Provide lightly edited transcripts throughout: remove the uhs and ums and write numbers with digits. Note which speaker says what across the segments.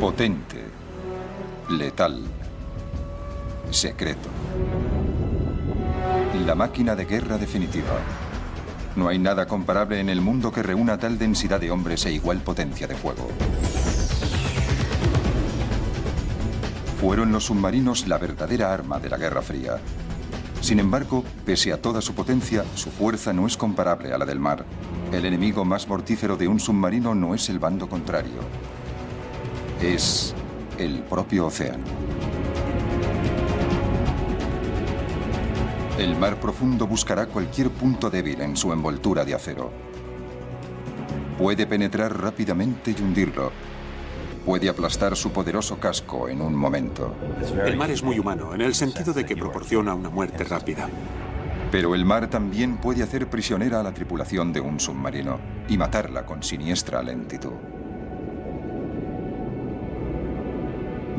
Speaker 1: Potente, letal, secreto. La máquina de guerra definitiva. No hay nada comparable en el mundo que reúna tal densidad de hombres e igual potencia de fuego. Fueron los submarinos la verdadera arma de la Guerra Fría. Sin embargo, pese a toda su potencia, su fuerza no es comparable a la del mar. El enemigo más mortífero de un submarino no es el bando contrario. Es el propio océano. El mar profundo buscará cualquier punto débil en su envoltura de acero. Puede penetrar rápidamente y hundirlo. Puede aplastar su poderoso casco en un momento.
Speaker 2: El mar es muy humano, en el sentido de que proporciona una muerte rápida.
Speaker 1: Pero el mar también puede hacer prisionera a la tripulación de un submarino y matarla con siniestra lentitud.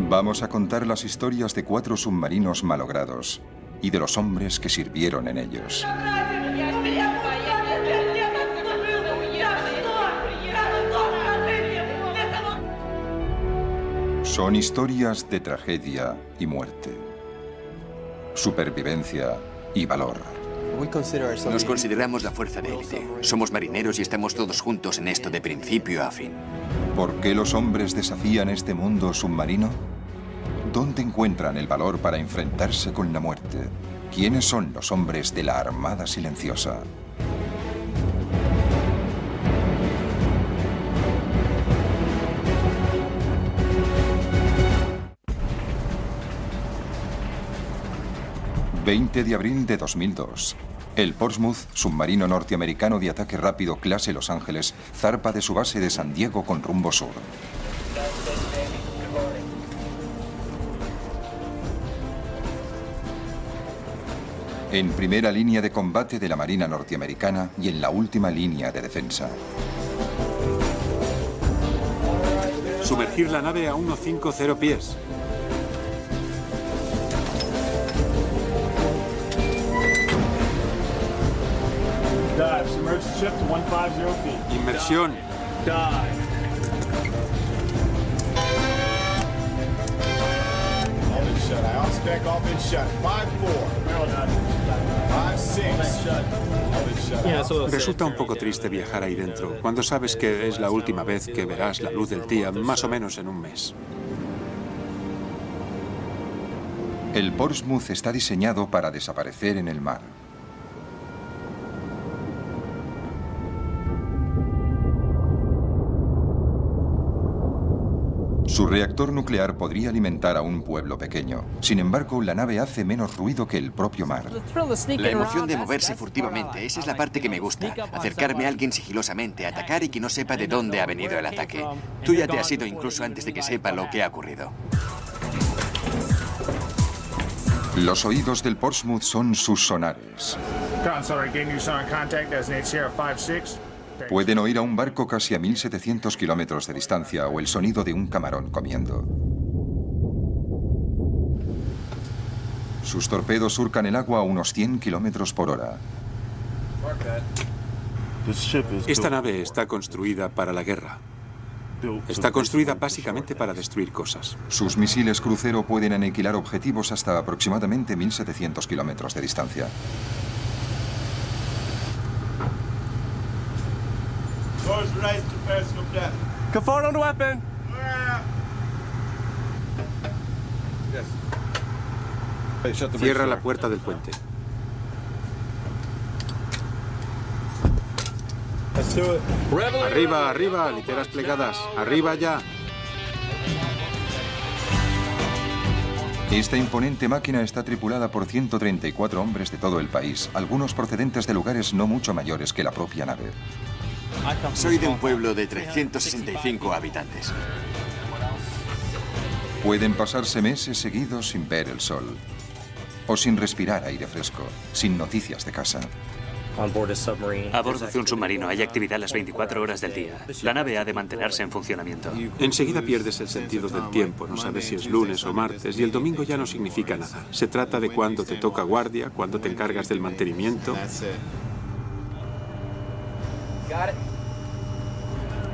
Speaker 1: Vamos a contar las historias de 4 submarinos malogrados y de los hombres que sirvieron en ellos. Son historias de tragedia y muerte, supervivencia y valor.
Speaker 3: Nos consideramos la fuerza de élite. Somos marineros y estamos todos juntos en esto de principio a fin.
Speaker 1: ¿Por qué los hombres desafían este mundo submarino? ¿Dónde encuentran el valor para enfrentarse con la muerte? ¿Quiénes son los hombres de la Armada Silenciosa? ...20 de abril de 2002... El Portsmouth, submarino norteamericano de ataque rápido clase Los Ángeles, zarpa de su base de San Diego con rumbo sur. En primera línea de combate de la Marina norteamericana y en la última línea de defensa.
Speaker 2: Sumergir la nave a 150 pies. Inmersión. Resulta un poco triste viajar ahí dentro, cuando sabes que es la última vez que verás la luz del día, más o menos en un mes.
Speaker 1: El Portsmouth está diseñado para desaparecer en el mar. Su reactor nuclear podría alimentar a un pueblo pequeño. Sin embargo, la nave hace menos ruido que el propio mar.
Speaker 3: La emoción de moverse furtivamente, esa es la parte que me gusta. Acercarme a alguien sigilosamente, atacar y que no sepa de dónde ha venido el ataque. Tú ya te has ido incluso antes de que sepa lo que ha ocurrido.
Speaker 1: Los oídos del Portsmouth son sus sonares. Pueden oír a un barco casi a 1.700 kilómetros de distancia o el sonido de un camarón comiendo. Sus torpedos surcan el agua a unos 100 kilómetros por hora.
Speaker 2: Esta nave está construida para la guerra. Está construida básicamente para destruir cosas.
Speaker 1: Sus misiles crucero pueden aniquilar objetivos hasta aproximadamente 1.700 kilómetros de distancia.
Speaker 2: Cierra la puerta del puente. Arriba, arriba, literas plegadas. Arriba ya.
Speaker 1: Esta imponente máquina está tripulada por 134 hombres de todo el país, algunos procedentes de lugares no mucho mayores que la propia nave.
Speaker 3: Soy de un pueblo de 365 habitantes.
Speaker 1: Pueden pasarse meses seguidos sin ver el sol, o sin respirar aire fresco, sin noticias de casa.
Speaker 4: A bordo de un submarino hay actividad las 24 horas del día. La nave ha de mantenerse en funcionamiento.
Speaker 2: Enseguida pierdes el sentido del tiempo. No sabes si es lunes o martes y el domingo ya no significa nada. Se trata de cuándo te toca guardia, cuándo te encargas del mantenimiento.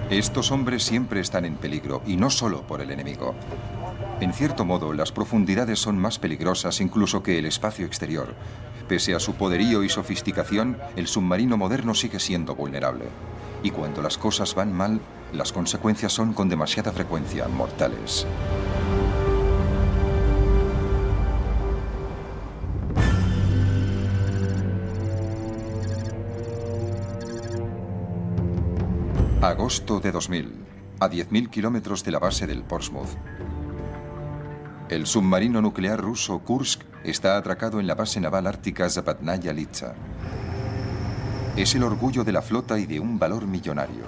Speaker 1: Estos hombres siempre están en peligro, y no solo por el enemigo. En cierto modo, las profundidades son más peligrosas incluso que el espacio exterior. Pese a su poderío y sofisticación, el submarino moderno sigue siendo vulnerable. Y cuando las cosas van mal, las consecuencias son con demasiada frecuencia mortales. Agosto de 2000, a 10.000 kilómetros de la base del Portsmouth. El submarino nuclear ruso Kursk está atracado en la base naval ártica Zapatnaya Litsa. Es el orgullo de la flota y de un valor millonario.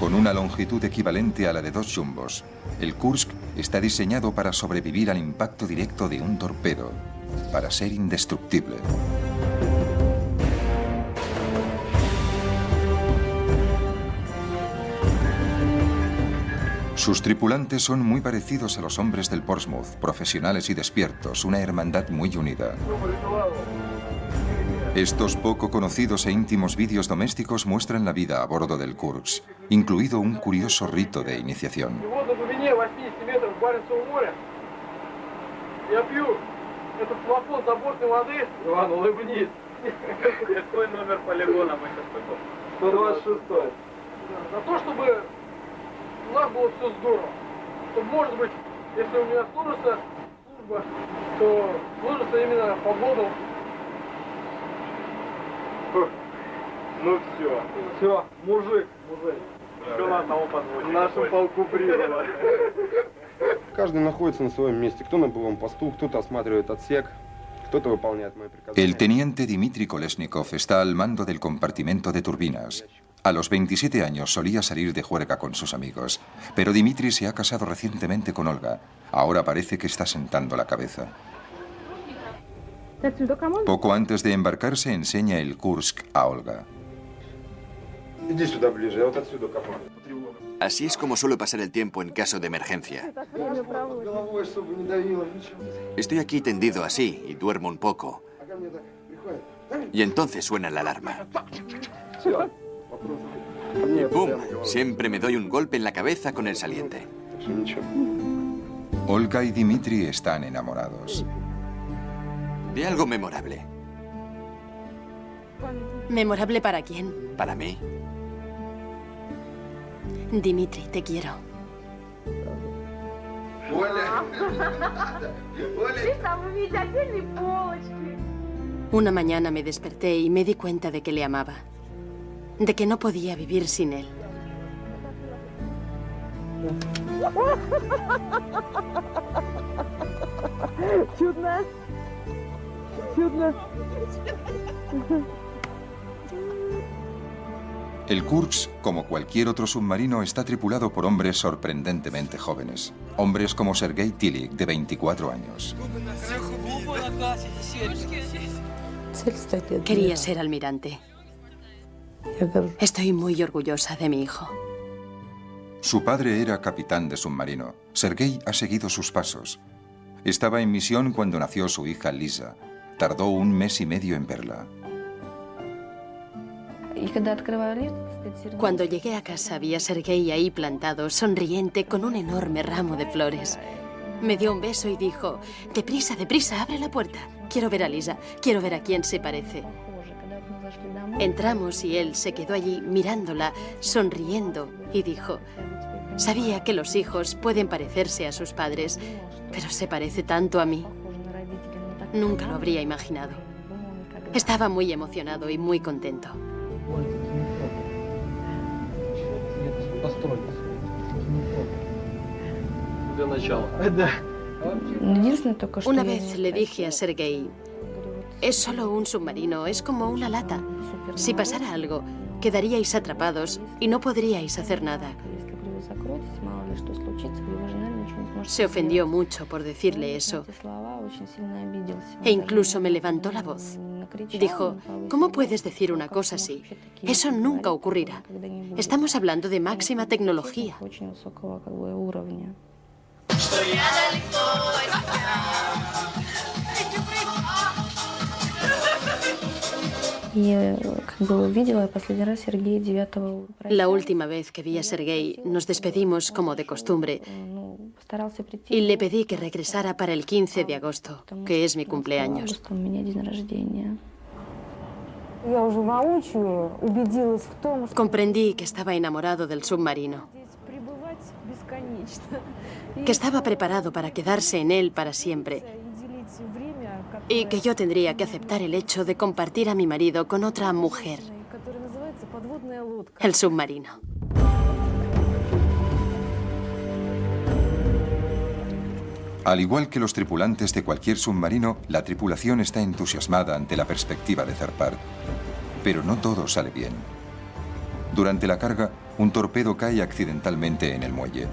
Speaker 1: Con una longitud equivalente a la de 2 jumbos, el Kursk está diseñado para sobrevivir al impacto directo de un torpedo, para ser indestructible. Sus tripulantes son muy parecidos a los hombres del Portsmouth, profesionales y despiertos, una hermandad muy unida. Estos poco conocidos e íntimos vídeos domésticos muestran la vida a bordo del Kursk, incluido un curioso rito de iniciación.
Speaker 5: У нас было все здорово. То, может быть, если у меня сложится служба, то сложится именно по году. Ну все. Все, мужик. Что нам тому позволит? В нашем полку прибыло.
Speaker 6: Каждый находится на своем месте. Кто на боевом посту, кто-то осматривает отсек, кто-то выполняет мои приказания.
Speaker 1: El teniente Dmitry Kolesnikov está al mando del compartimento de turbinas. A los 27 años solía salir de juerga con sus amigos, pero Dmitry se ha casado recientemente con Olga. Ahora parece que está sentando la cabeza. Poco antes de embarcarse enseña el Kursk a Olga.
Speaker 3: Así es como suelo pasar el tiempo en caso de emergencia. Estoy aquí tendido así y duermo un poco. Y entonces suena la alarma. ¡Pum! Siempre me doy un golpe en la cabeza con el saliente.
Speaker 1: Olga y Dmitry están enamorados.
Speaker 3: De algo memorable.
Speaker 7: ¿Memorable para quién?
Speaker 3: Para mí.
Speaker 7: Dmitry, te quiero. Una mañana me desperté y me di cuenta de que le amaba. De que no podía vivir sin él.
Speaker 5: Чудно. Чудно.
Speaker 1: El Kursk, como cualquier otro submarino, está tripulado por hombres sorprendentemente jóvenes. Hombres como Sergei Tilik, de 24 años.
Speaker 7: Quería ser almirante. Estoy muy orgullosa de mi hijo.
Speaker 1: Su padre era capitán de submarino. Sergei ha seguido sus pasos. Estaba en misión cuando nació su hija Lisa. Tardó 1 mes y medio en verla.
Speaker 7: Cuando llegué a casa vi a Sergei ahí plantado, sonriente, con un enorme ramo de flores. Me dio un beso y dijo: deprisa, deprisa, abre la puerta. Quiero ver a Lisa, quiero ver a quién se parece. Entramos y él se quedó allí mirándola, sonriendo, y dijo: sabía que los hijos pueden parecerse a sus padres, pero se parece tanto a mí. Nunca lo habría imaginado. Estaba muy emocionado y muy contento. Una vez le dije a Sergei: es solo un submarino, es como una lata. Si pasara algo, quedaríais atrapados y no podríais hacer nada. Se ofendió mucho por decirle eso. E incluso me levantó la voz. Dijo: ¿cómo puedes decir una cosa así? Eso nunca ocurrirá. Estamos hablando de máxima tecnología. La última vez que vi a Sergei, nos despedimos como de costumbre y le pedí que regresara para el 15 de agosto, que es mi cumpleaños. Comprendí que estaba enamorado del submarino, que estaba preparado para quedarse en él para siempre y que yo tendría que aceptar el hecho de compartir a mi marido con otra mujer, el submarino.
Speaker 1: Al igual que los tripulantes de cualquier submarino, la tripulación está entusiasmada ante la perspectiva de zarpar. Pero no todo sale bien. Durante la carga, un torpedo cae accidentalmente en el muelle.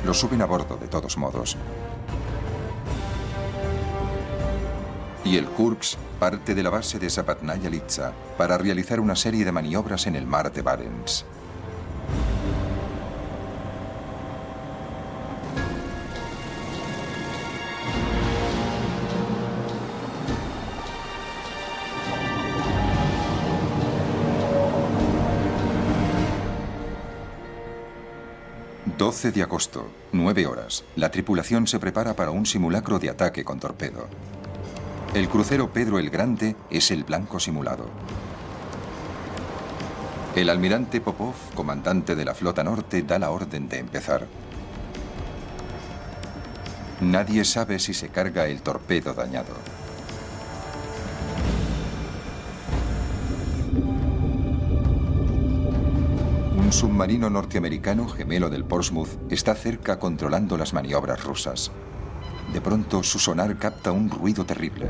Speaker 1: Lo suben a bordo de todos modos. Y el Kursk parte de la base de Zapatnaya Litsa para realizar una serie de maniobras en el mar de Barents. ...12 de agosto, 9 horas. La tripulación se prepara para un simulacro de ataque con torpedo. El crucero Pedro el Grande es el blanco simulado. El almirante Popov, comandante de la Flota Norte, da la orden de empezar. Nadie sabe si se carga el torpedo dañado. Un submarino norteamericano, gemelo del Portsmouth, está cerca controlando las maniobras rusas. De pronto, su sonar capta un ruido terrible.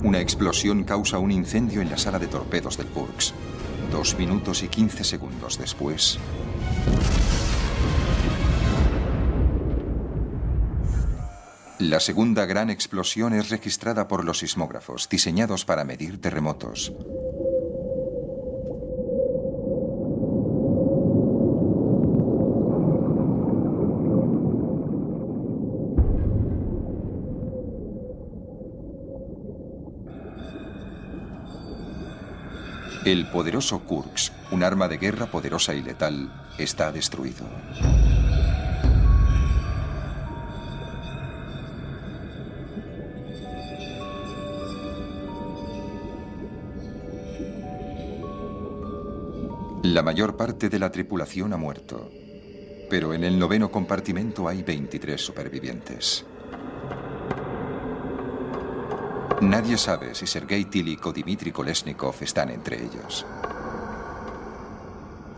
Speaker 1: Una explosión causa un incendio en la sala de torpedos del Kursk. 2 minutos y 15 segundos después... La segunda gran explosión es registrada por los sismógrafos, diseñados para medir terremotos. El poderoso Kursk, un arma de guerra poderosa y letal, está destruido. La mayor parte de la tripulación ha muerto, pero en el 9º compartimento hay 23 supervivientes. Nadie sabe si Sergei Tilikh o Dmitry Kolesnikov están entre ellos.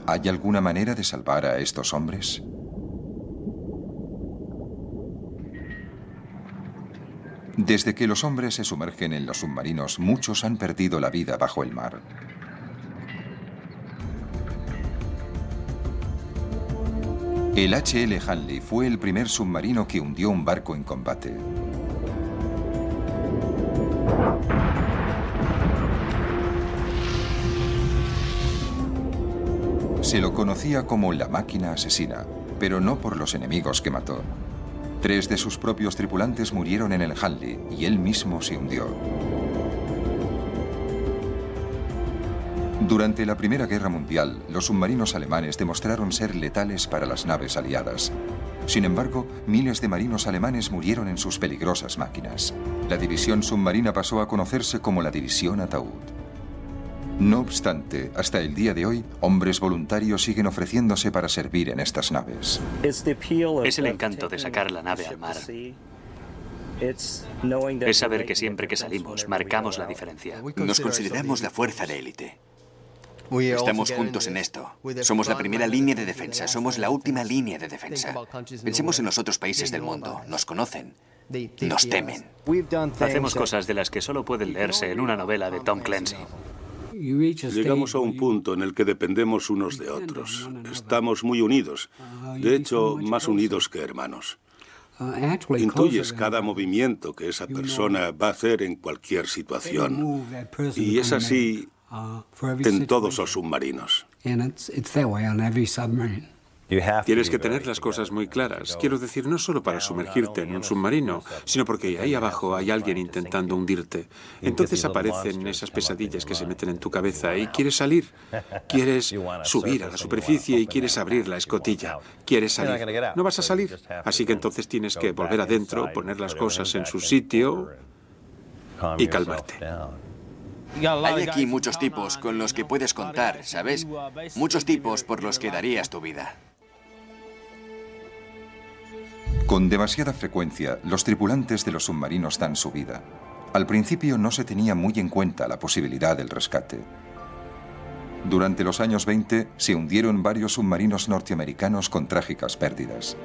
Speaker 1: ¿Hay alguna manera de salvar a estos hombres? Desde que los hombres se sumergen en los submarinos, muchos han perdido la vida bajo el mar. El HL Hanley fue el primer submarino que hundió un barco en combate. Se lo conocía como la máquina asesina, pero no por los enemigos que mató. 3 de sus propios tripulantes murieron en el Hanley y él mismo se hundió. Durante la Primera Guerra Mundial, los submarinos alemanes demostraron ser letales para las naves aliadas. Sin embargo, miles de marinos alemanes murieron en sus peligrosas máquinas. La división submarina pasó a conocerse como la División Ataúd. No obstante, hasta el día de hoy, hombres voluntarios siguen ofreciéndose para servir en estas naves.
Speaker 4: Es el encanto de sacar la nave al mar. Es saber que siempre que salimos, marcamos la diferencia.
Speaker 3: Nos consideramos la fuerza de élite. Estamos juntos en esto. Somos la primera línea de defensa, somos la última línea de defensa. Pensemos en los otros países del mundo. Nos conocen, nos temen.
Speaker 4: Hacemos cosas de las que solo pueden leerse en una novela de Tom Clancy.
Speaker 8: Llegamos a un punto en el que dependemos unos de otros. Estamos muy unidos. De hecho, más unidos que hermanos. Intuyes cada movimiento que esa persona va a hacer en cualquier situación. Y es así en todos los submarinos.
Speaker 2: Tienes que tener las cosas muy claras. Quiero decir, no solo para sumergirte en un submarino, sino porque ahí abajo hay alguien intentando hundirte. Entonces aparecen esas pesadillas que se meten en tu cabeza y quieres salir. Quieres subir a la superficie y quieres abrir la escotilla. Quieres salir. No vas a salir. Así que entonces tienes que volver adentro, poner las cosas en su sitio y calmarte.
Speaker 3: Hay aquí muchos tipos con los que puedes contar, ¿sabes? Muchos tipos por los que darías tu vida.
Speaker 1: Con demasiada frecuencia, los tripulantes de los submarinos dan su vida. Al principio no se tenía muy en cuenta la posibilidad del rescate. Durante los años 20 se hundieron varios submarinos norteamericanos con trágicas pérdidas.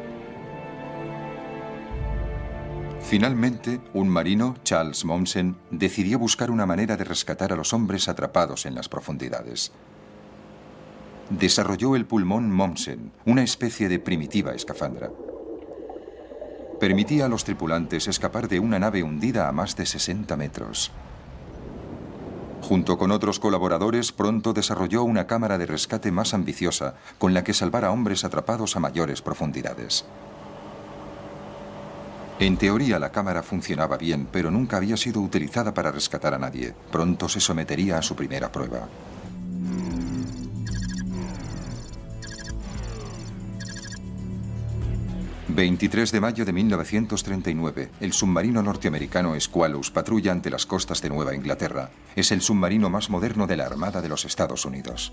Speaker 1: Finalmente, un marino, Charles Mommsen, decidió buscar una manera de rescatar a los hombres atrapados en las profundidades. Desarrolló el pulmón Mommsen, una especie de primitiva escafandra. Permitía a los tripulantes escapar de una nave hundida a más de 60 metros. Junto con otros colaboradores, pronto desarrolló una cámara de rescate más ambiciosa, con la que salvar a hombres atrapados a mayores profundidades. En teoría la cámara funcionaba bien, pero nunca había sido utilizada para rescatar a nadie. Pronto se sometería a su primera prueba. ...23 de mayo de 1939... el submarino norteamericano Squalus patrulla ante las costas de Nueva Inglaterra. Es el submarino más moderno de la Armada de los Estados Unidos.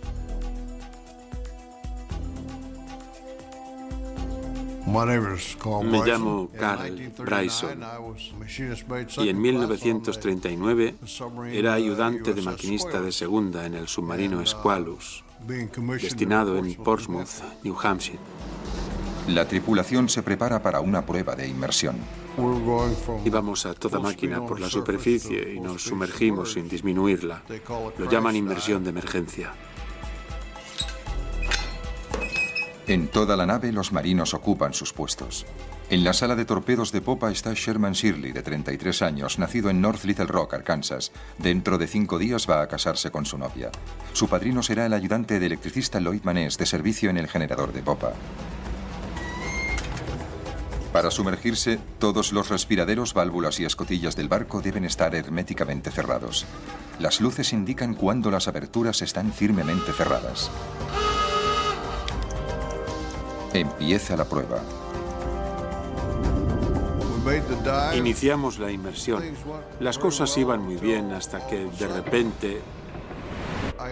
Speaker 2: Me llamo Carl Bryson y en 1939 era ayudante de maquinista de segunda en el submarino Squalus, destinado en Portsmouth, New Hampshire.
Speaker 1: La tripulación se prepara para una prueba de inmersión.
Speaker 2: Íbamos a toda máquina por la superficie y nos sumergimos sin disminuirla. Lo llaman inmersión de emergencia.
Speaker 1: En toda la nave los marinos ocupan sus puestos. En la sala de torpedos de popa está Sherman Shirley, de 33 años, nacido en North Little Rock, Arkansas. Dentro de 5 días va a casarse con su novia. Su padrino será el ayudante de electricista Lloyd Maness, de servicio en el generador de popa. Para sumergirse, todos los respiraderos, válvulas y escotillas del barco deben estar herméticamente cerrados. Las luces indican cuando las aberturas están firmemente cerradas. Empieza la prueba.
Speaker 2: Iniciamos la inmersión. Las cosas iban muy bien hasta que, de repente,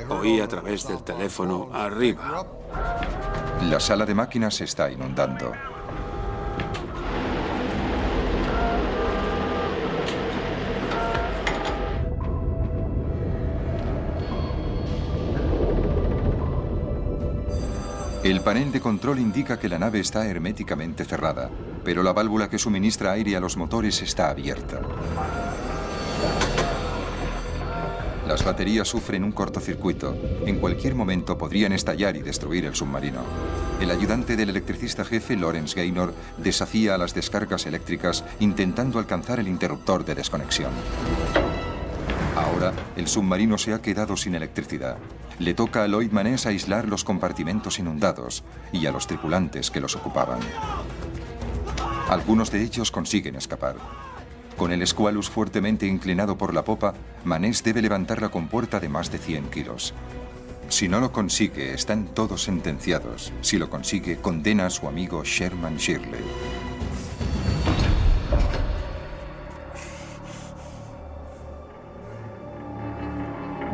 Speaker 2: oí a través del teléfono arriba.
Speaker 1: La sala de máquinas se está inundando. El panel de control indica que la nave está herméticamente cerrada, pero la válvula que suministra aire a los motores está abierta. Las baterías sufren un cortocircuito. En cualquier momento podrían estallar y destruir el submarino. El ayudante del electricista jefe, Lawrence Gaynor, desafía a las descargas eléctricas intentando alcanzar el interruptor de desconexión. Ahora, el submarino se ha quedado sin electricidad. Le toca a Lloyd Maness aislar los compartimentos inundados y a los tripulantes que los ocupaban. Algunos de ellos consiguen escapar. Con el Squalus fuertemente inclinado por la popa, Maness debe levantar la compuerta de más de 100 kilos. Si no lo consigue, están todos sentenciados. Si lo consigue, condena a su amigo Sherman Shirley.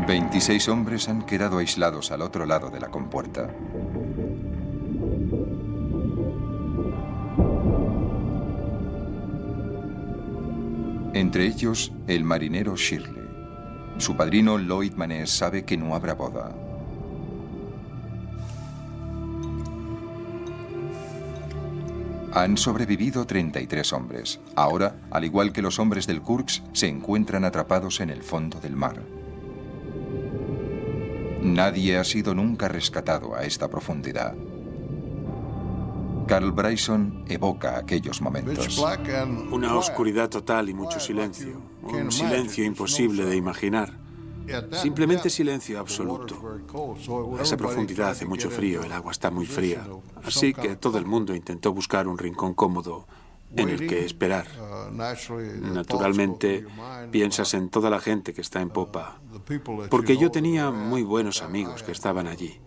Speaker 1: ...26 hombres han quedado aislados al otro lado de la compuerta. Entre ellos, el marinero Shirley. Su padrino, Lloyd Maness, sabe que no habrá boda. Han sobrevivido 33 hombres. Ahora, al igual que los hombres del Kursk, se encuentran atrapados en el fondo del mar. Nadie ha sido nunca rescatado a esta profundidad. Carl Bryson evoca aquellos momentos.
Speaker 2: Una oscuridad total y mucho silencio. Un silencio imposible de imaginar. Simplemente silencio absoluto. A esa profundidad hace mucho frío, el agua está muy fría. Así que todo el mundo intentó buscar un rincón cómodo en el que esperar. Naturalmente, piensas en toda la gente que está en popa, porque yo tenía muy buenos amigos que estaban allí,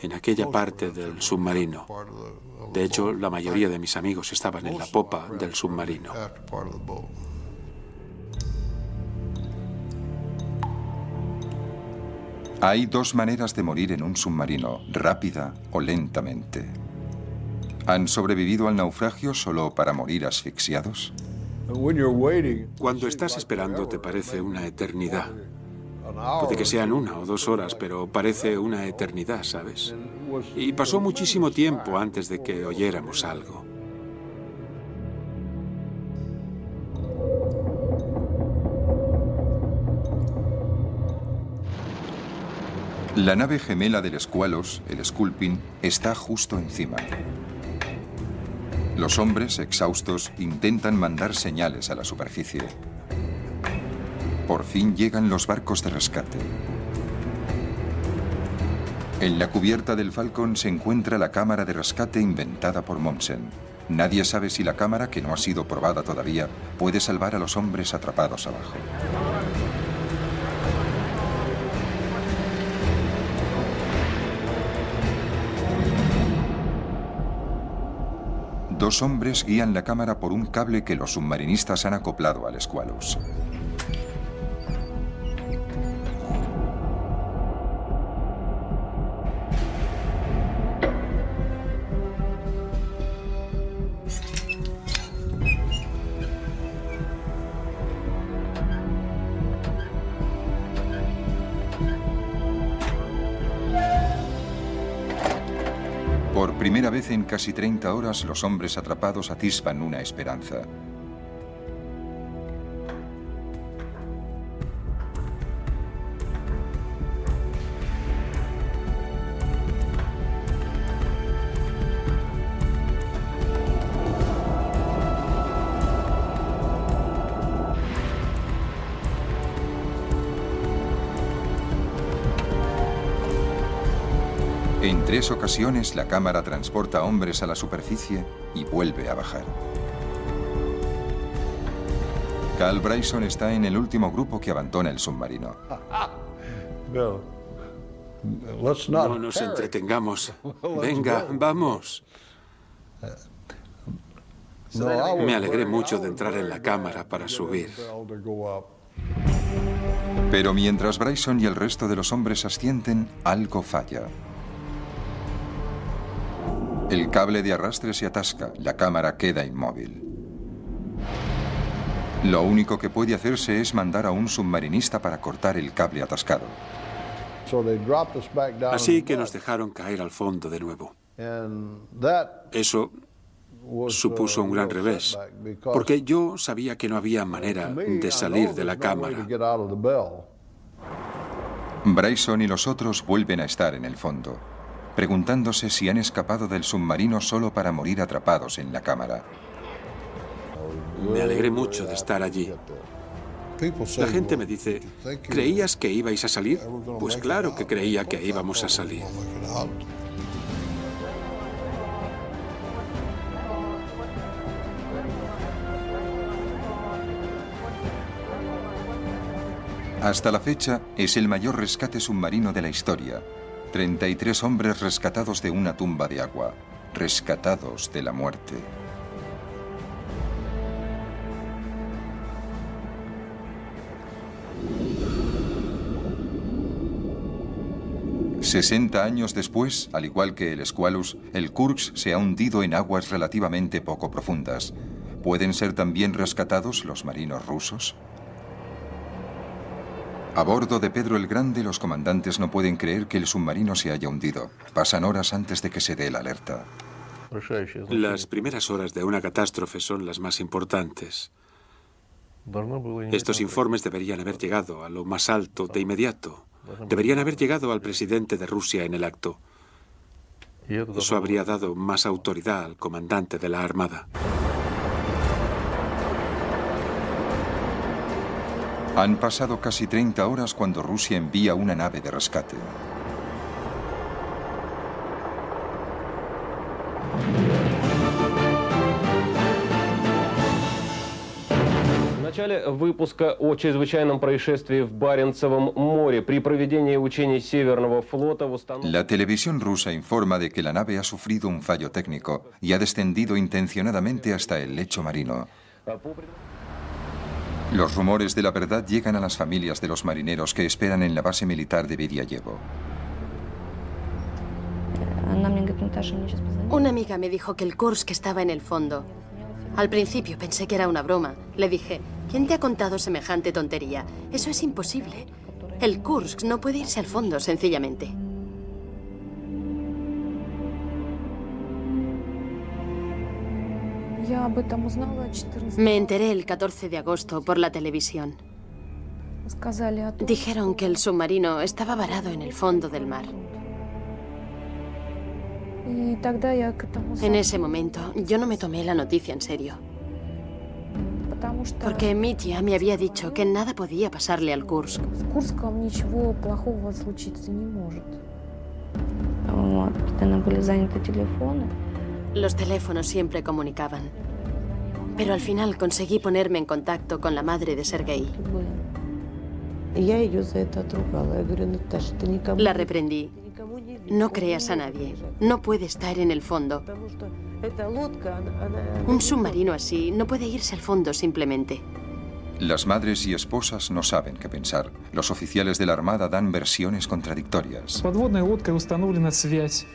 Speaker 2: en aquella parte del submarino. De hecho, la mayoría de mis amigos estaban en la popa del submarino.
Speaker 1: Hay dos maneras de morir en un submarino, rápida o lentamente. ¿Han sobrevivido al naufragio solo para morir asfixiados?
Speaker 2: Cuando estás esperando te parece una eternidad. Puede que sean 1 o 2 horas, pero parece una eternidad, ¿sabes? Y pasó muchísimo tiempo antes de que oyéramos algo.
Speaker 1: La nave gemela del Squalus, el Sculpin, está justo encima. Los hombres, exhaustos, intentan mandar señales a la superficie. Por fin llegan los barcos de rescate. En la cubierta del Falcon se encuentra la cámara de rescate inventada por Mommsen. Nadie sabe si la cámara, que no ha sido probada todavía, puede salvar a los hombres atrapados abajo. Dos hombres guían la cámara por un cable que los submarinistas han acoplado al Squalus. Por primera vez en casi 30 horas, los hombres atrapados atisban una esperanza. En 3 ocasiones, la cámara transporta hombres a la superficie y vuelve a bajar. Carl Bryson está en el último grupo que abandona el submarino.
Speaker 2: No nos entretengamos. Venga, vamos. Me alegré mucho de entrar en la cámara para subir.
Speaker 1: Pero mientras Bryson y el resto de los hombres ascienden, algo falla. El cable de arrastre se atasca, la cámara queda inmóvil. Lo único que puede hacerse es mandar a un submarinista para cortar el cable atascado.
Speaker 2: Así que nos dejaron caer al fondo de nuevo. Eso supuso un gran revés, porque yo sabía que no había manera de salir de la cámara.
Speaker 1: Bryson y los otros vuelven a estar en el fondo, preguntándose si han escapado del submarino solo para morir atrapados en la cámara.
Speaker 2: Me alegré mucho de estar allí. La gente me dice, ¿creías que ibais a salir? Pues claro que creía que íbamos a salir.
Speaker 1: Hasta la fecha, es el mayor rescate submarino de la historia. 33 hombres rescatados de una tumba de agua, rescatados de la muerte. «60 años después, al igual que el Squalus, el Kursk se ha hundido en aguas relativamente poco profundas. ¿Pueden ser también rescatados los marinos rusos?» A bordo de Pedro el Grande, los comandantes no pueden creer que el submarino se haya hundido. Pasan horas antes de que se dé la alerta.
Speaker 2: Las primeras horas de una catástrofe son las más importantes. Estos informes deberían haber llegado a lo más alto de inmediato. Deberían haber llegado al presidente de Rusia en el acto. Eso habría dado más autoridad al comandante de la Armada.
Speaker 1: Han pasado casi 30 horas cuando Rusia envía una nave de rescate.
Speaker 9: В начале выпуска о чрезвычайном происшествии в Баренцевом море при проведении учений Северного флота установлено...
Speaker 1: La televisión rusa informa de que la nave ha sufrido un fallo técnico y ha descendido intencionadamente hasta el lecho marino. Los rumores de la verdad llegan a las familias de los marineros que esperan en la base militar de Berdiayevo.
Speaker 7: Una amiga me dijo que el Kursk estaba en el fondo. Al principio pensé que era una broma. Le dije, ¿quién te ha contado semejante tontería? Eso es imposible. El Kursk no puede irse al fondo, sencillamente. Me enteré el 14 de agosto por la televisión. Dijeron que el submarino estaba varado en el fondo del mar. En ese momento, yo no me tomé la noticia en serio. Porque Mitya me había dicho que nada podía pasarle al Kursk. Los teléfonos siempre comunicaban. Pero al final conseguí ponerme en contacto con la madre de Sergei. La reprendí. No creas a nadie. No puede estar en el fondo. Un submarino así no puede irse al fondo simplemente.
Speaker 1: Las madres y esposas no saben qué pensar. Los oficiales de la Armada dan versiones contradictorias.
Speaker 10: Подводной лодкой установлена связь.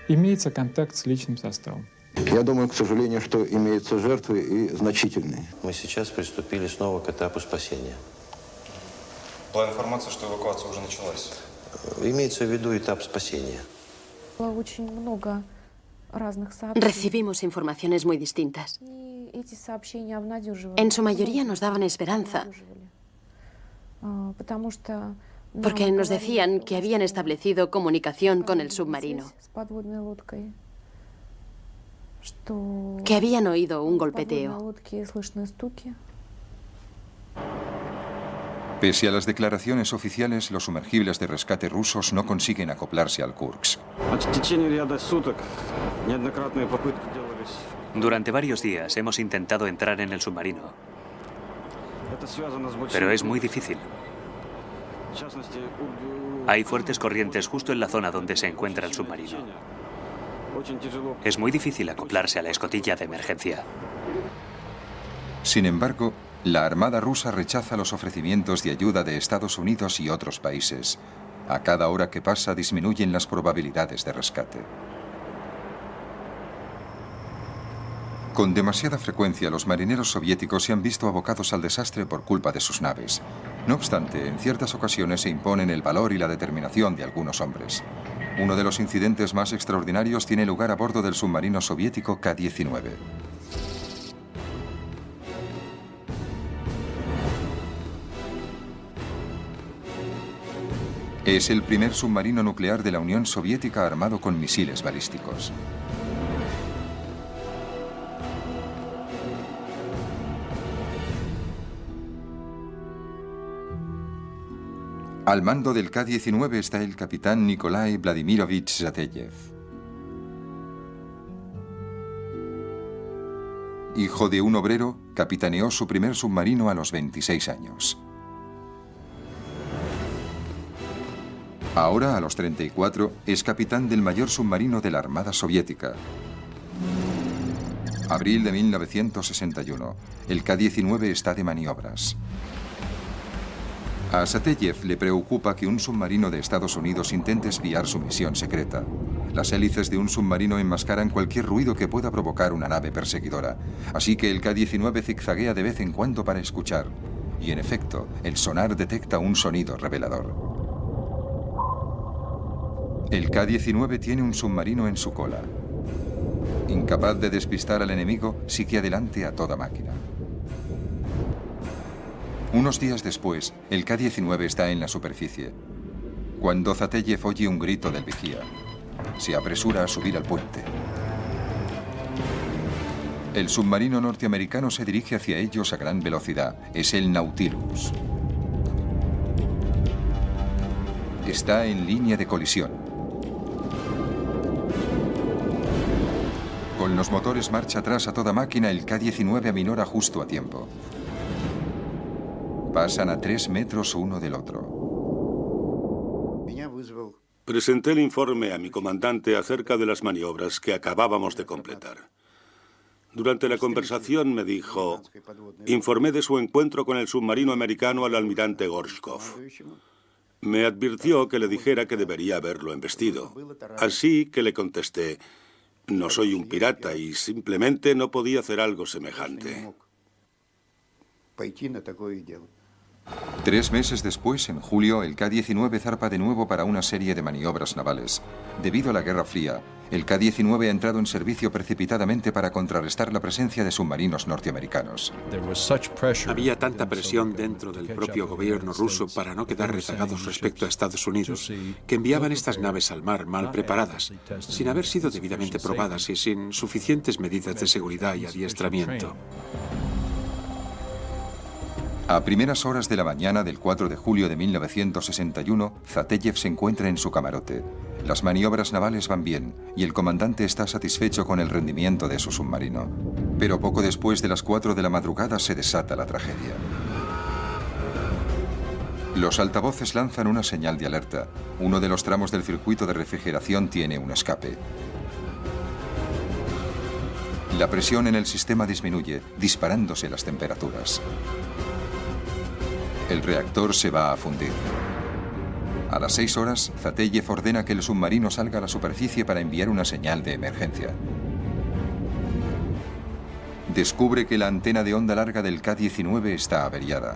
Speaker 10: Имеется контакт с личным составом.
Speaker 11: Я думаю, к сожалению, что имеются жертвы и значительные. Мы сейчас приступили снова к этапу спасения.
Speaker 12: Была информация, что эвакуация уже началась.
Speaker 11: Имеется в виду этап спасения.
Speaker 7: Recibimos informaciones muy distintas. En su mayoría nos daban esperanza, porque nos decían que habían establecido comunicación con el submarino, que habían oído un golpeteo.
Speaker 1: Pese a las declaraciones oficiales, los sumergibles de rescate rusos no consiguen acoplarse al Kursk.
Speaker 4: Durante varios días hemos intentado entrar en el submarino, pero es muy difícil. Hay fuertes corrientes justo en la zona donde se encuentra el submarino. Es muy difícil acoplarse a la escotilla de emergencia.
Speaker 1: Sin embargo, la Armada rusa rechaza los ofrecimientos de ayuda de Estados Unidos y otros países. A cada hora que pasa disminuyen las probabilidades de rescate. Con demasiada frecuencia, los marineros soviéticos se han visto abocados al desastre por culpa de sus naves. No obstante, en ciertas ocasiones se imponen el valor y la determinación de algunos hombres. Uno de los incidentes más extraordinarios tiene lugar a bordo del submarino soviético K-19. Es el primer submarino nuclear de la Unión Soviética armado con misiles balísticos. Al mando del K-19 está el capitán Nikolai Vladimirovich Zateyev. Hijo de un obrero, capitaneó su primer submarino a los 26 años. Ahora, a los 34, es capitán del mayor submarino de la Armada Soviética. Abril de 1961. El K-19 está de maniobras. A Zateyev le preocupa que un submarino de Estados Unidos intente espiar su misión secreta. Las hélices de un submarino enmascaran cualquier ruido que pueda provocar una nave perseguidora. Así que el K-19 zigzaguea de vez en cuando para escuchar. Y en efecto, el sonar detecta un sonido revelador. El K-19 tiene un submarino en su cola. Incapaz de despistar al enemigo, sigue adelante a toda máquina. Unos días después, el K-19 está en la superficie. Cuando Zateyev oye un grito del vigía, se apresura a subir al puente. El submarino norteamericano se dirige hacia ellos a gran velocidad. Es el Nautilus. Está en línea de colisión. Con los motores marcha atrás a toda máquina, el K-19 aminora justo a tiempo. Pasan a 3 metros uno del otro.
Speaker 8: Presenté el informe a mi comandante acerca de las maniobras que acabábamos de completar. Durante la conversación me dijo, informé de su encuentro con el submarino americano al almirante Gorshkov. Me advirtió que le dijera que debería haberlo embestido. Así que le contesté, no soy un pirata y simplemente no podía hacer algo semejante.
Speaker 1: 3 meses después, en julio, el K-19 zarpa de nuevo para una serie de maniobras navales. Debido a la Guerra Fría, el K-19 ha entrado en servicio precipitadamente para contrarrestar la presencia de submarinos norteamericanos.
Speaker 2: Había tanta presión dentro del propio gobierno ruso para no quedar rezagados respecto a Estados Unidos, que enviaban estas naves al mar mal preparadas, sin haber sido debidamente probadas y sin suficientes medidas de seguridad y adiestramiento.
Speaker 1: A primeras horas de la mañana del 4 de julio de 1961, Zateyev se encuentra en su camarote. Las maniobras navales van bien y el comandante está satisfecho con el rendimiento de su submarino. Pero poco después de las 4 de la madrugada se desata la tragedia. Los altavoces lanzan una señal de alerta. Uno de los tramos del circuito de refrigeración tiene un escape. La presión en el sistema disminuye, disparándose las temperaturas. El reactor se va a fundir. A las 6 horas, Zateyev ordena que el submarino salga a la superficie para enviar una señal de emergencia. Descubre que la antena de onda larga del K-19 está averiada.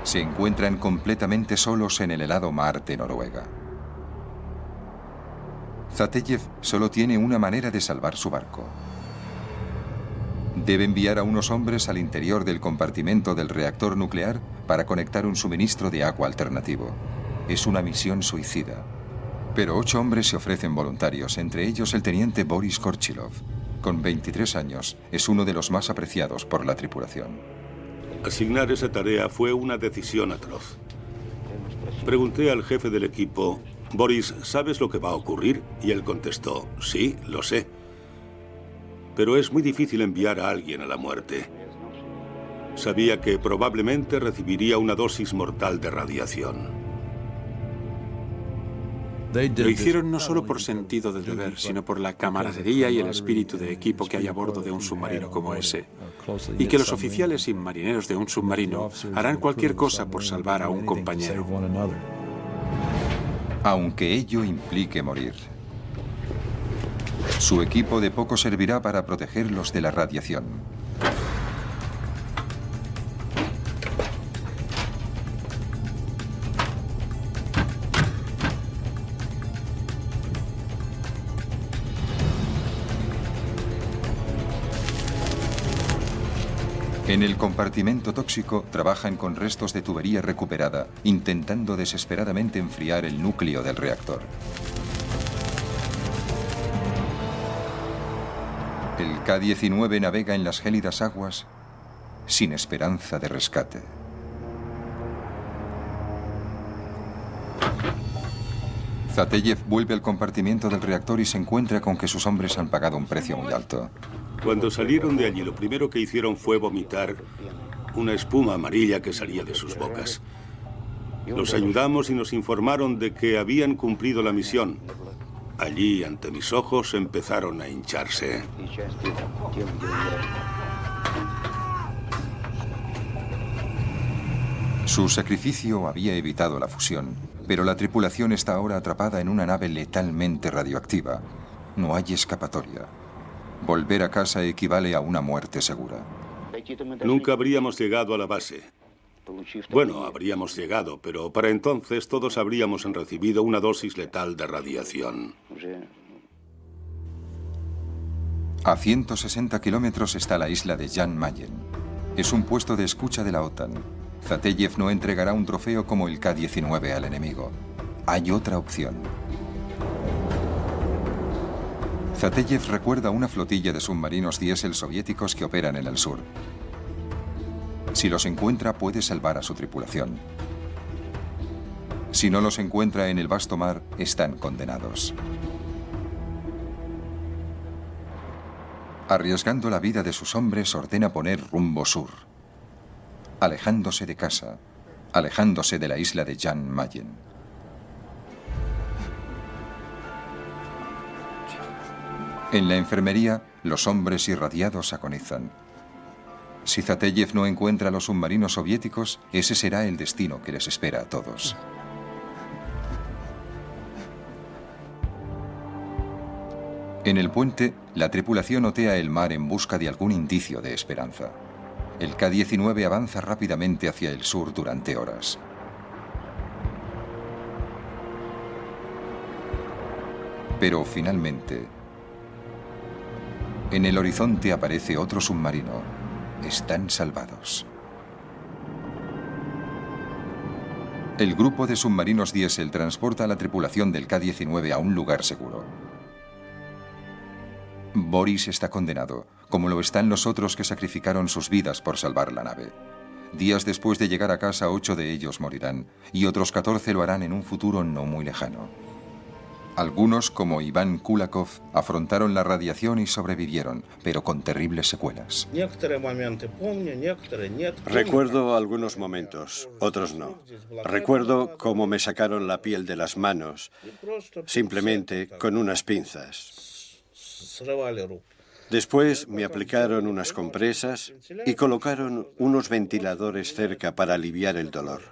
Speaker 1: Se encuentran completamente solos en el helado mar de Noruega. Zateyev solo tiene una manera de salvar su barco. Debe enviar a unos hombres al interior del compartimento del reactor nuclear para conectar un suministro de agua alternativo. Es una misión suicida. Pero 8 hombres se ofrecen voluntarios, entre ellos el teniente Boris Korchilov. Con 23 años, es uno de los más apreciados por la tripulación.
Speaker 8: Asignar esa tarea fue una decisión atroz. Pregunté al jefe del equipo, Boris, ¿sabes lo que va a ocurrir? Y él contestó, sí, lo sé. Pero es muy difícil enviar a alguien a la muerte. Sabía que probablemente recibiría una dosis mortal de radiación.
Speaker 2: Lo hicieron no solo por sentido del deber, sino por la camaradería y el espíritu de equipo que hay a bordo de un submarino como ese. Y que los oficiales y marineros de un submarino harán cualquier cosa por salvar a un compañero.
Speaker 1: Aunque ello implique morir. Su equipo de poco servirá para protegerlos de la radiación. En el compartimento tóxico trabajan con restos de tubería recuperada, intentando desesperadamente enfriar el núcleo del reactor. El K-19 navega en las gélidas aguas sin esperanza de rescate. Zateyev vuelve al compartimiento del reactor y se encuentra con que sus hombres han pagado un precio muy alto.
Speaker 8: Cuando salieron de allí, lo primero que hicieron fue vomitar una espuma amarilla que salía de sus bocas. Los ayudamos y nos informaron de que habían cumplido la misión. Allí, ante mis ojos, empezaron a hincharse.
Speaker 1: Su sacrificio había evitado la fusión, pero la tripulación está ahora atrapada en una nave letalmente radioactiva. No hay escapatoria. Volver a casa equivale a una muerte segura.
Speaker 8: Nunca habríamos llegado a la base. Bueno, habríamos llegado, pero para entonces todos habríamos recibido una dosis letal de radiación.
Speaker 1: A 160 kilómetros está la isla de Jan Mayen. Es un puesto de escucha de la OTAN. Zateyev no entregará un trofeo como el K-19 al enemigo. Hay otra opción. Zateyev recuerda una flotilla de submarinos diésel soviéticos que operan en el sur. Si los encuentra, puede salvar a su tripulación. Si no los encuentra en el vasto mar, están condenados. Arriesgando la vida de sus hombres, ordena poner rumbo sur, alejándose de casa, alejándose de la isla de Jan Mayen. En la enfermería, los hombres irradiados agonizan. Si Zateyev no encuentra a los submarinos soviéticos, ese será el destino que les espera a todos. En el puente, la tripulación otea el mar en busca de algún indicio de esperanza. El K-19 avanza rápidamente hacia el sur durante horas. Pero finalmente, en el horizonte aparece otro submarino. Están salvados. El grupo de submarinos diésel transporta a la tripulación del K-19 a un lugar seguro. Boris está condenado, como lo están los otros que sacrificaron sus vidas por salvar la nave. Días después de llegar a casa, 8 de ellos morirán, y otros 14 lo harán en un futuro no muy lejano. Algunos, como Iván Kulakov, afrontaron la radiación y sobrevivieron, pero con terribles secuelas.
Speaker 13: Recuerdo algunos momentos, otros no. Recuerdo cómo me sacaron la piel de las manos, simplemente con unas pinzas. Después me aplicaron unas compresas y colocaron unos ventiladores cerca para aliviar el dolor.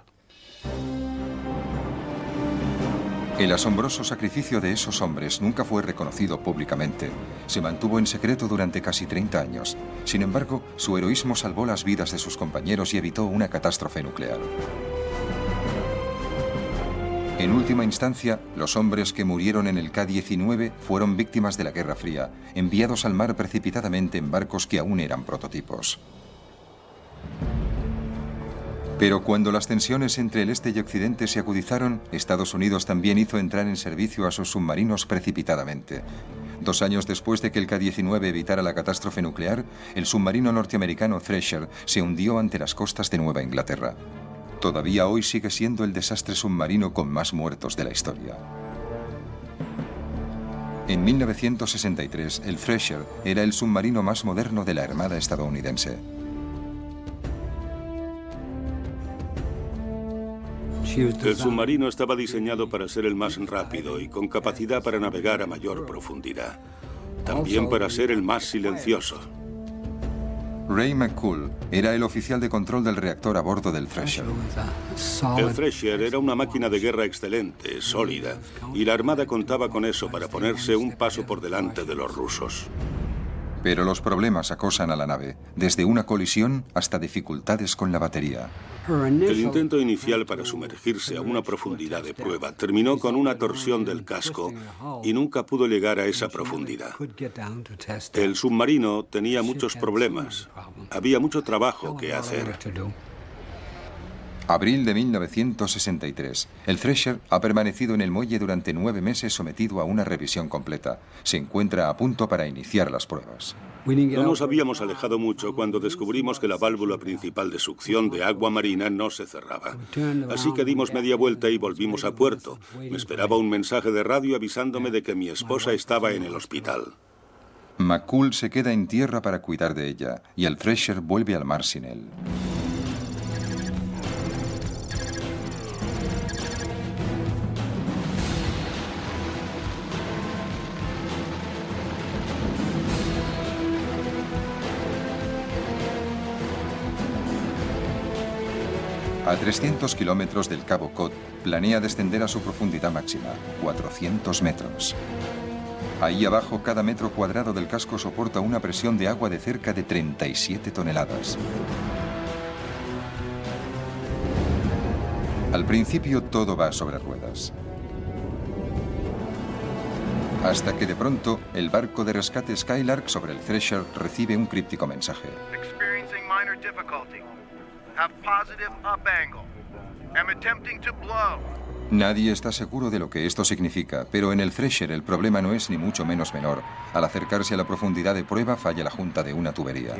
Speaker 1: El asombroso sacrificio de esos hombres nunca fue reconocido públicamente. Se mantuvo en secreto durante casi 30 años. Sin embargo, su heroísmo salvó las vidas de sus compañeros y evitó una catástrofe nuclear. En última instancia, los hombres que murieron en el K-19 fueron víctimas de la Guerra Fría, enviados al mar precipitadamente en barcos que aún eran prototipos. Pero cuando las tensiones entre el este y occidente se agudizaron, Estados Unidos también hizo entrar en servicio a sus submarinos precipitadamente. 2 años después de que el K-19 evitara la catástrofe nuclear, el submarino norteamericano Thresher se hundió ante las costas de Nueva Inglaterra. Todavía hoy sigue siendo el desastre submarino con más muertos de la historia. En 1963, el Thresher era el submarino más moderno de la Armada estadounidense.
Speaker 8: El submarino estaba diseñado para ser el más rápido y con capacidad para navegar a mayor profundidad. También para ser el más silencioso.
Speaker 1: Ray McCool era el oficial de control del reactor a bordo del Thresher.
Speaker 8: El Thresher era una máquina de guerra excelente, sólida, y la Armada contaba con eso para ponerse un paso por delante de los rusos.
Speaker 1: Pero los problemas acosan a la nave, desde una colisión hasta dificultades con la batería.
Speaker 8: El intento inicial para sumergirse a una profundidad de prueba terminó con una torsión del casco y nunca pudo llegar a esa profundidad. El submarino tenía muchos problemas. Había mucho trabajo que hacer.
Speaker 1: Abril de 1963. El Thresher ha permanecido en el muelle durante 9 meses sometido a una revisión completa. Se encuentra a punto para iniciar las pruebas.
Speaker 8: No nos habíamos alejado mucho cuando descubrimos que la válvula principal de succión de agua marina no se cerraba. Así que dimos media vuelta y volvimos a puerto. Me esperaba un mensaje de radio avisándome de que mi esposa estaba en el hospital.
Speaker 1: McCool se queda en tierra para cuidar de ella y el Thresher vuelve al mar sin él. A 300 kilómetros del Cabo Cod, planea descender a su profundidad máxima, 400 metros. Ahí abajo, cada metro cuadrado del casco soporta una presión de agua de cerca de 37 toneladas. Al principio todo va sobre ruedas. Hasta que de pronto, el barco de rescate Skylark sobre el Thresher recibe un críptico mensaje.
Speaker 14: Experiencing minor difficulty. Have positive up angle. Am attempting to blow.
Speaker 1: Nadie está seguro de lo que esto significa, pero en el Thresher el problema no es ni mucho menos menor. Al acercarse a la profundidad de prueba, falla la junta de una tubería.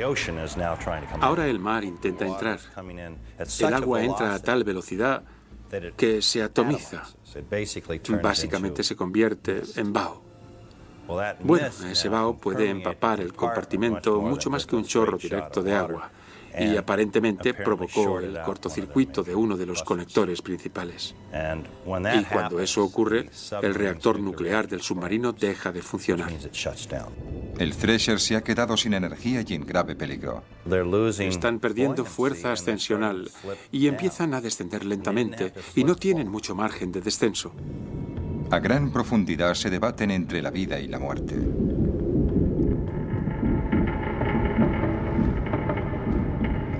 Speaker 2: Ahora el mar intenta entrar. El agua entra a tal velocidad que se atomiza. Básicamente se convierte en vaho. Bueno, ese vaho puede empapar el compartimento mucho más que un chorro directo de agua y aparentemente provocó el cortocircuito de uno de los conectores principales. Y cuando eso ocurre, el reactor nuclear del submarino deja de funcionar.
Speaker 1: El Thresher se ha quedado sin energía y en grave peligro.
Speaker 2: Están perdiendo fuerza ascensional y empiezan a descender lentamente y no tienen mucho margen de descenso.
Speaker 1: A gran profundidad se debaten entre la vida y la muerte.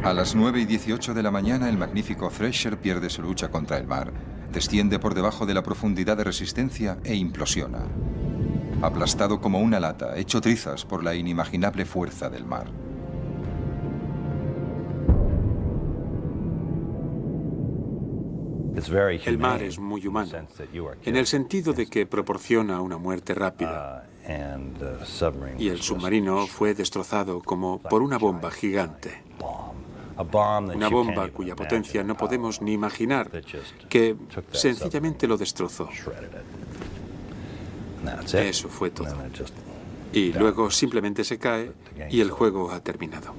Speaker 1: A las 9:18 de la mañana, el magnífico Thresher pierde su lucha contra el mar, desciende por debajo de la profundidad de resistencia e implosiona. Aplastado como una lata, hecho trizas por la inimaginable fuerza del mar.
Speaker 2: El mar es muy humano, en el sentido de que proporciona una muerte rápida. Y el submarino fue destrozado como por una bomba gigante. Una bomba cuya potencia no podemos ni imaginar, que sencillamente lo destrozó. Eso fue todo. Y luego simplemente se cae y el juego ha terminado.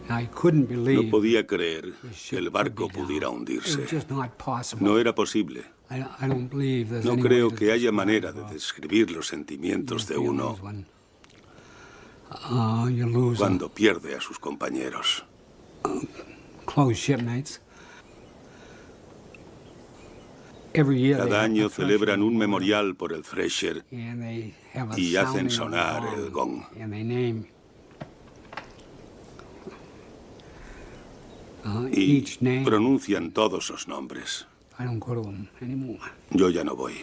Speaker 8: No podía creer que el barco pudiera hundirse. No era posible. No creo que haya manera de describir los sentimientos de uno cuando pierde a sus compañeros. Cada año celebran un memorial por el Thresher y hacen sonar el gong. Y pronuncian todos los nombres. Yo ya no voy.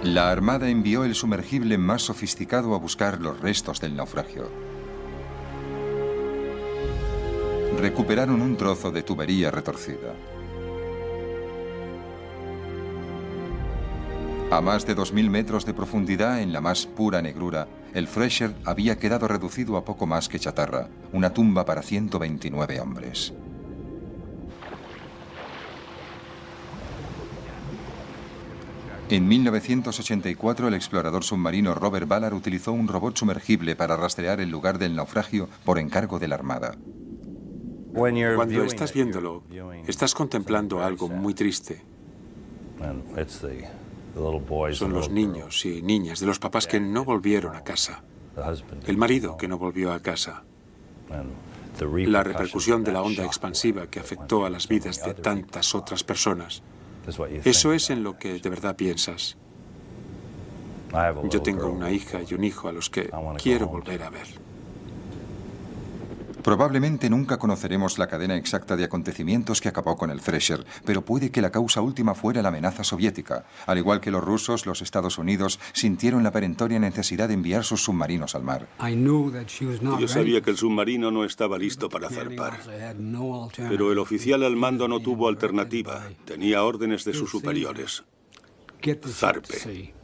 Speaker 1: La Armada envió el sumergible más sofisticado a buscar los restos del naufragio. Recuperaron un trozo de tubería retorcida. A más de 2000 metros de profundidad, en la más pura negrura, el Thresher había quedado reducido a poco más que chatarra, una tumba para 129 hombres. En 1984, el explorador submarino Robert Ballard utilizó un robot sumergible para rastrear el lugar del naufragio por encargo de la Armada.
Speaker 2: Cuando estás viéndolo, estás contemplando algo muy triste. Son los niños y niñas de los papás que no volvieron a casa. El marido que no volvió a casa. La repercusión de la onda expansiva que afectó a las vidas de tantas otras personas. Eso es en lo que de verdad piensas. Yo tengo una hija y un hijo a los que quiero volver a ver.
Speaker 1: Probablemente nunca conoceremos la cadena exacta de acontecimientos que acabó con el Thresher, pero puede que la causa última fuera la amenaza soviética. Al igual que los rusos, los Estados Unidos sintieron la perentoria necesidad de enviar sus submarinos al mar.
Speaker 8: Yo sabía que el submarino no estaba listo para zarpar. Pero el oficial al mando no tuvo alternativa. Tenía órdenes de sus superiores. Zarpe.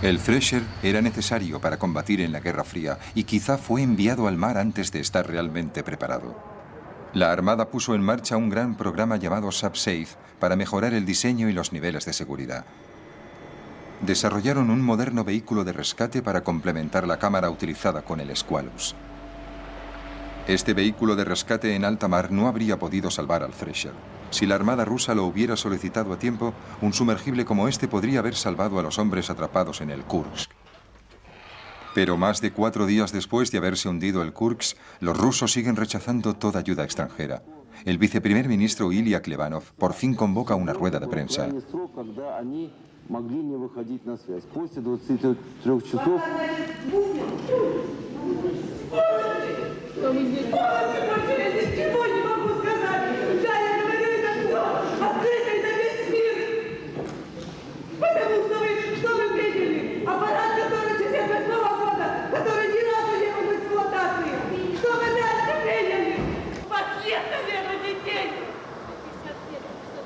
Speaker 1: El Thresher era necesario para combatir en la Guerra Fría y quizá fue enviado al mar antes de estar realmente preparado. La Armada puso en marcha un gran programa llamado SubSafe para mejorar el diseño y los niveles de seguridad. Desarrollaron un moderno vehículo de rescate para complementar la cámara utilizada con el Squalus. Este vehículo de rescate en alta mar no habría podido salvar al Thresher. Si la Armada rusa lo hubiera solicitado a tiempo, un sumergible como este podría haber salvado a los hombres atrapados en el Kursk. Pero más de 4 días después de haberse hundido el Kursk, los rusos siguen rechazando toda ayuda extranjera. El viceprimer ministro Ilya Klebanov por fin convoca una rueda de prensa.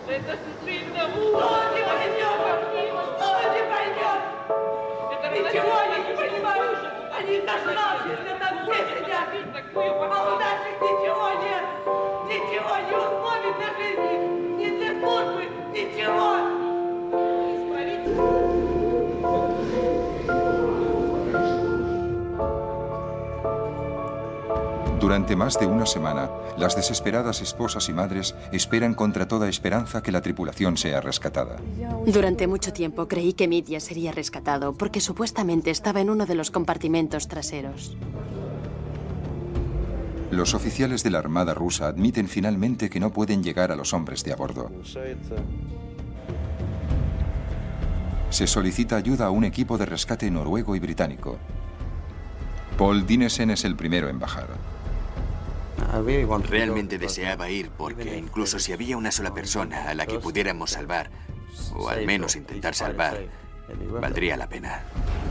Speaker 5: Это стыдно, Владимир!
Speaker 1: Durante más de una semana, las desesperadas esposas y madres esperan contra toda esperanza que la tripulación sea rescatada.
Speaker 7: Durante mucho tiempo creí que Mitya sería rescatado porque supuestamente estaba en uno de los compartimentos traseros.
Speaker 1: Los oficiales de la Armada rusa admiten finalmente que no pueden llegar a los hombres de a bordo. Se solicita ayuda a un equipo de rescate noruego y británico. Paul Dinesen es el primero en bajar.
Speaker 3: Realmente deseaba ir porque incluso si había una sola persona a la que pudiéramos salvar, o al menos intentar salvar, valdría la pena.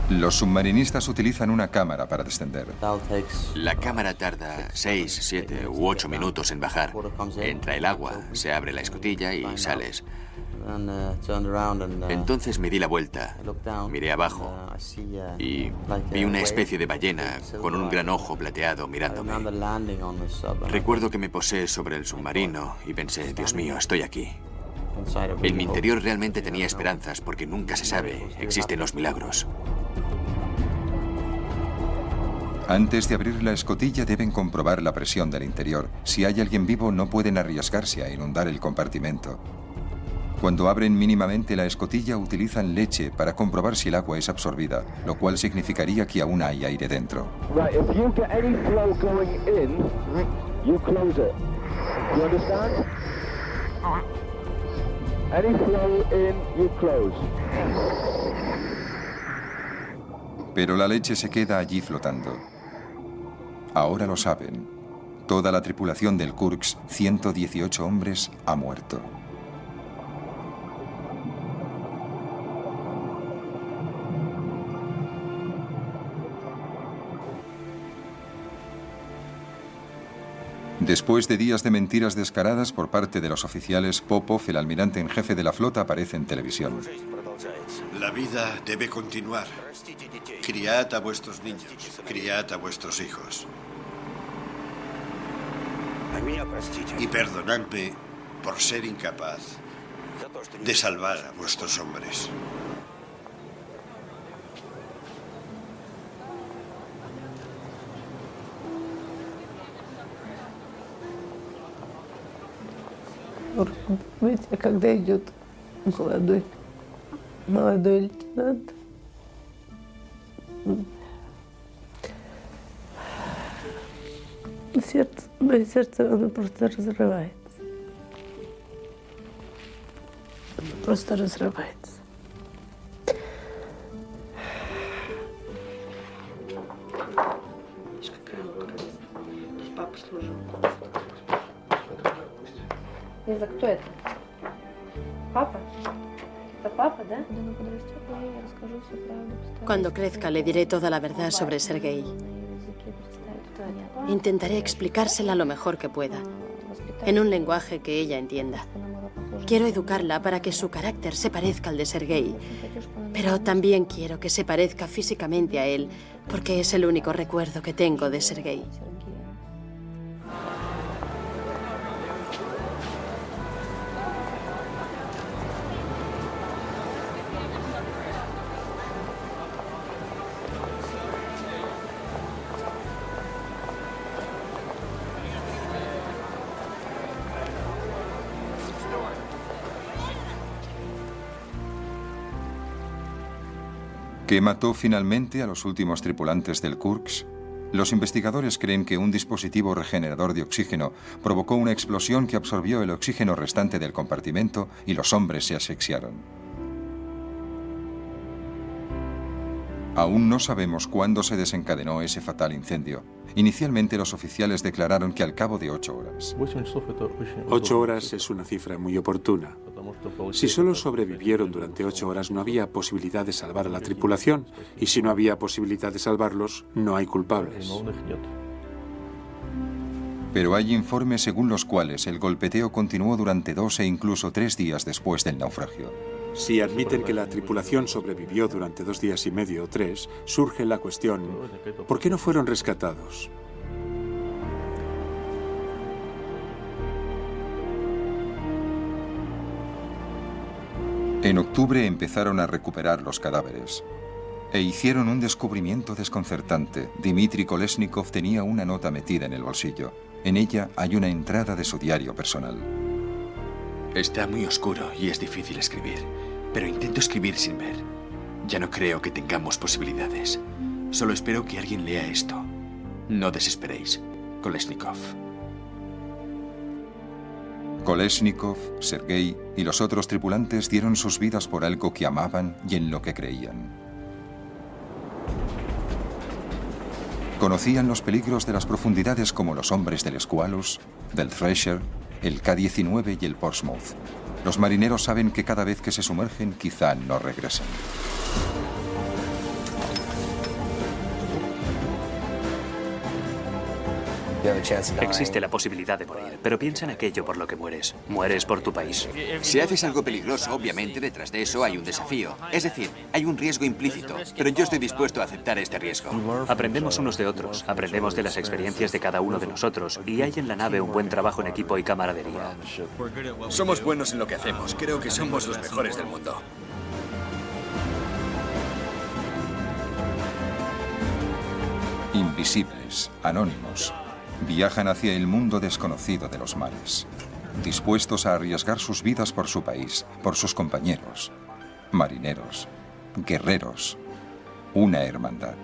Speaker 1: Los submarinistas utilizan una cámara para descender.
Speaker 3: La cámara tarda 6, 7 u 8 minutos en bajar. Entra el agua, se abre la escotilla y sales. Entonces me di la vuelta, miré abajo y vi una especie de ballena con un gran ojo plateado mirándome. Recuerdo que me posé sobre el submarino y pensé, Dios mío, estoy aquí. En mi interior realmente tenía esperanzas porque nunca se sabe, existen los milagros.
Speaker 1: Antes de abrir la escotilla deben comprobar la presión del interior. Si hay alguien vivo no pueden arriesgarse a inundar el compartimento. Cuando abren mínimamente la escotilla utilizan leche para comprobar si el agua es absorbida, lo cual significaría que aún hay aire dentro. Pero la leche se queda allí flotando. Ahora lo saben. Toda la tripulación del Kursk, 118 hombres, ha muerto. Después de días de mentiras descaradas por parte de los oficiales, Popov, el almirante en jefe de la flota, aparece en televisión.
Speaker 13: La vida debe continuar. Criad a vuestros niños, criad a vuestros hijos. Y perdonadme por ser incapaz de salvar a vuestros hombres.
Speaker 15: Видите, когда идет молодой лейтенант, мое сердце, оно просто разрывается. Оно просто разрывается. Видишь, какая лодка. Здесь папа служил. Лиза, кто это? Папа? Это папа, да?
Speaker 7: Cuando crezca le diré toda la verdad sobre Sergei. Intentaré explicársela lo mejor que pueda, en un lenguaje que ella entienda. Quiero educarla para que su carácter se parezca al de Sergei, pero también quiero que se parezca físicamente a él, porque es el único recuerdo que tengo de Sergei.
Speaker 1: ¿Qué mató finalmente a los últimos tripulantes del Kursk? Los investigadores creen que un dispositivo regenerador de oxígeno provocó una explosión que absorbió el oxígeno restante del compartimento y los hombres se asfixiaron. Aún no sabemos cuándo se desencadenó ese fatal incendio. Inicialmente los oficiales declararon que al cabo de 8 horas.
Speaker 2: 8 horas es una cifra muy oportuna. Si solo sobrevivieron durante 8 horas no había posibilidad de salvar a la tripulación. Y si no había posibilidad de salvarlos, no hay culpables.
Speaker 1: Pero hay informes según los cuales el golpeteo continuó durante 2 e incluso 3 días después del naufragio.
Speaker 2: Si admiten que la tripulación sobrevivió durante 2 días y medio o 3, surge la cuestión, ¿por qué no fueron rescatados?
Speaker 1: En octubre empezaron a recuperar los cadáveres e hicieron un descubrimiento desconcertante. Dmitry Kolesnikov tenía una nota metida en el bolsillo. En ella hay una entrada de su diario personal.
Speaker 3: Está muy oscuro y es difícil escribir, pero intento escribir sin ver. Ya no creo que tengamos posibilidades. Solo espero que alguien lea esto. No desesperéis. Kolesnikov.
Speaker 1: Kolesnikov, Sergei y los otros tripulantes dieron sus vidas por algo que amaban y en lo que creían. Conocían los peligros de las profundidades como los hombres del Squalus, del Thresher, el K-19 y el Portsmouth. Los marineros saben que cada vez que se sumergen quizá no regresen.
Speaker 4: Existe la posibilidad de morir, pero piensa en aquello por lo que mueres. Mueres por tu país.
Speaker 3: Si haces algo peligroso, obviamente detrás de eso hay un desafío. Es decir, hay un riesgo implícito, pero yo estoy dispuesto a aceptar este riesgo.
Speaker 4: Aprendemos unos de otros, aprendemos de las experiencias de cada uno de nosotros, y hay en la nave un buen trabajo en equipo y camaradería.
Speaker 3: Somos buenos en lo que hacemos. Creo que somos los mejores del mundo.
Speaker 1: Invisibles, anónimos, viajan hacia el mundo desconocido de los mares, dispuestos a arriesgar sus vidas por su país, por sus compañeros, marineros, guerreros, una hermandad.